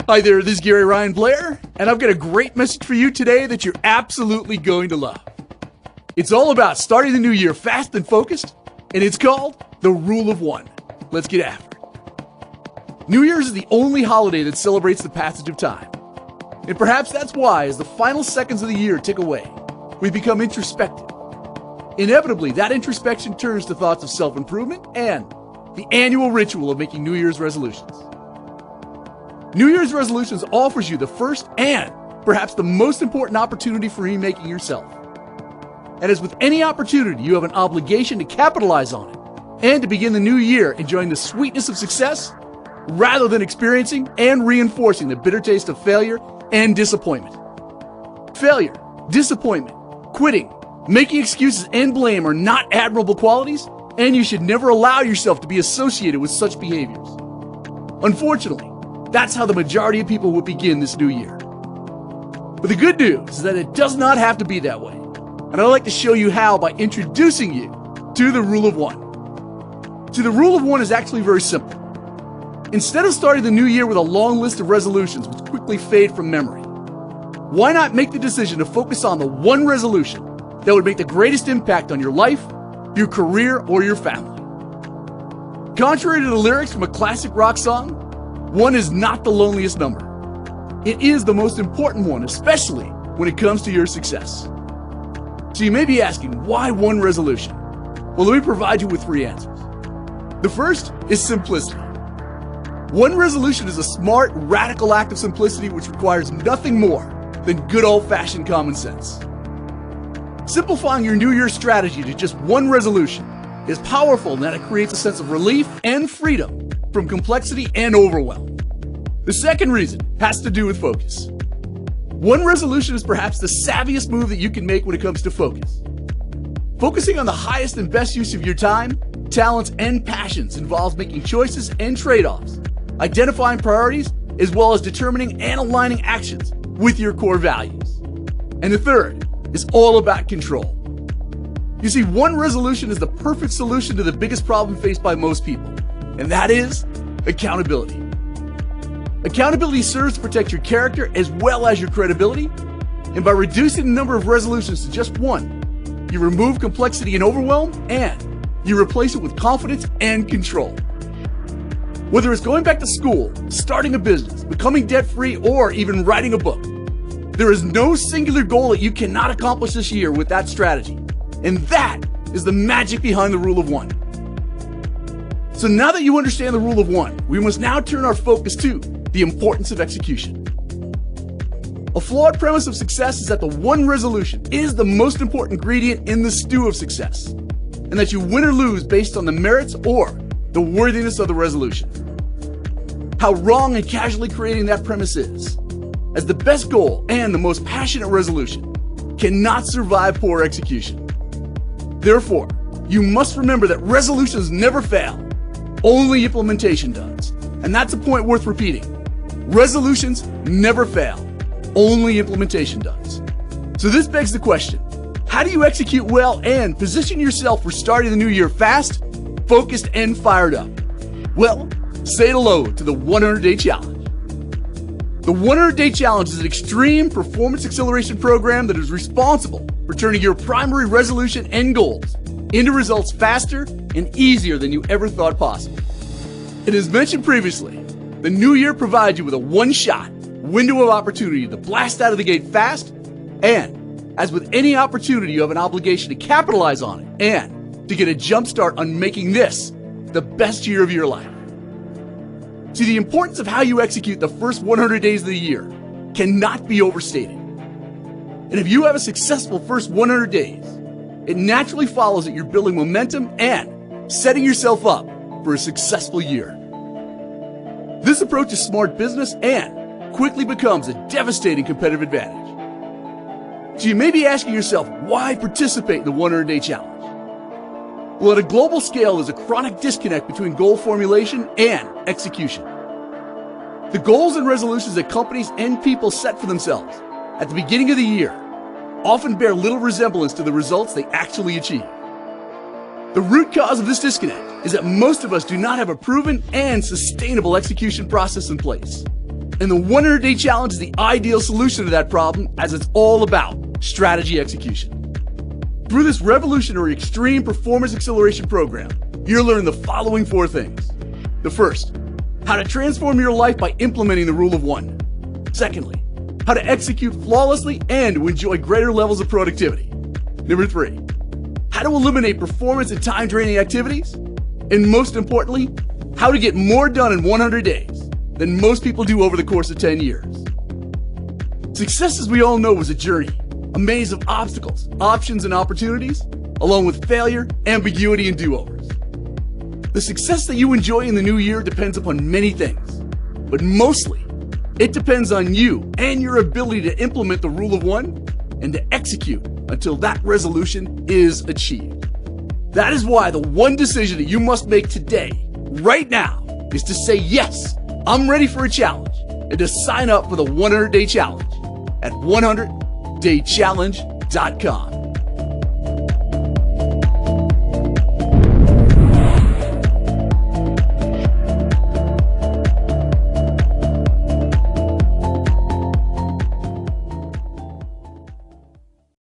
Hi there, this is Gary Ryan Blair, and I've got a great message for you today that you're absolutely going to love. It's all about starting the new year fast and focused, and it's called the Rule of One. Let's get after it. New Year's is the only holiday that celebrates the passage of time. And perhaps that's why, as the final seconds of the year tick away, we become introspective. Inevitably, that introspection turns to thoughts of self-improvement and the annual ritual of making New Year's resolutions. New Year's resolutions offers you the first and perhaps the most important opportunity for remaking yourself. And as with any opportunity, you have an obligation to capitalize on it and to begin the new year enjoying the sweetness of success rather than experiencing and reinforcing the bitter taste of failure and disappointment. Failure, disappointment, quitting, making excuses and blame are not admirable qualities, and you should never allow yourself to be associated with such behaviors. Unfortunately, that's how the majority of people will begin this new year. But the good news is that it does not have to be that way. And I'd like to show you how by introducing you to the Rule of One. See, the Rule of One is actually very simple. Instead of starting the new year with a long list of resolutions which quickly fade from memory, why not make the decision to focus on the one resolution that would make the greatest impact on your life, your career, or your family? Contrary to the lyrics from a classic rock song, one is not the loneliest number. It is the most important one, especially when it comes to your success. So you may be asking, why one resolution? Well, let me provide you with 3 answers. The first is simplicity. One resolution is a smart, radical act of simplicity which requires nothing more than good old-fashioned common sense. Simplifying your New Year's strategy to just one resolution is powerful in that it creates a sense of relief and freedom from complexity and overwhelm. The second reason has to do with focus. One resolution is perhaps the savviest move that you can make when it comes to focus. Focusing on the highest and best use of your time, talents, and passions involves making choices and trade-offs, identifying priorities, as well as determining and aligning actions with your core values. And the third is all about control. You see, one resolution is the perfect solution to the biggest problem faced by most people, and that is accountability. Accountability serves to protect your character as well as your credibility, and by reducing the number of resolutions to just one, you remove complexity and overwhelm, and you replace it with confidence and control. Whether it's going back to school, starting a business, becoming debt-free, or even writing a book, there is no singular goal that you cannot accomplish this year with that strategy. And that is the magic behind the Rule of One. So now that you understand the Rule of One, we must now turn our focus to the importance of execution. A flawed premise of success is that the one resolution is the most important ingredient in the stew of success, and that you win or lose based on the merits or the worthiness of the resolution. How wrong and casually creating that premise is, as the best goal and the most passionate resolution cannot survive poor execution. Therefore, you must remember that resolutions never fail, only implementation does. And that's a point worth repeating. Resolutions never fail, only implementation does. So this begs the question, how do you execute well and position yourself for starting the new year fast, focused, and fired up? Well, say hello to the 100-Day Challenge. The 100-Day Challenge is an extreme performance acceleration program that is responsible for turning your primary resolution and goals into results faster and easier than you ever thought possible. And as mentioned previously, the new year provides you with a one-shot window of opportunity to blast out of the gate fast, and as with any opportunity, you have an obligation to capitalize on it and to get a jump start on making this the best year of your life. See, the importance of how you execute the first 100 days of the year cannot be overstated. And if you have a successful first 100 days, it naturally follows that you're building momentum and setting yourself up for a successful year. This approach is smart business and quickly becomes a devastating competitive advantage. So you may be asking yourself, why participate in the 100-Day Challenge? Well, at a global scale, there's a chronic disconnect between goal formulation and execution. The goals and resolutions that companies and people set for themselves at the beginning of the year often bear little resemblance to the results they actually achieve. The root cause of this disconnect is that most of us do not have a proven and sustainable execution process in place. And the 100-day challenge is the ideal solution to that problem, as it's all about strategy execution. Through this revolutionary extreme performance acceleration program, you'll learn the following 4 things. The first, how to transform your life by implementing the rule of 1. Secondly, how to execute flawlessly and to enjoy greater levels of productivity. Number 3, how to eliminate performance and time-draining activities. And most importantly, how to get more done in 100 days than most people do over the course of 10 years. Success, as we all know, is a journey, a maze of obstacles, options, and opportunities, along with failure, ambiguity, and do-overs. The success that you enjoy in the new year depends upon many things, but mostly, it depends on you and your ability to implement the rule of 1 and to execute until that resolution is achieved. That is why the one decision that you must make today, right now, is to say, yes, I'm ready for a challenge, and to sign up for the 100-day challenge at 100daychallenge.com.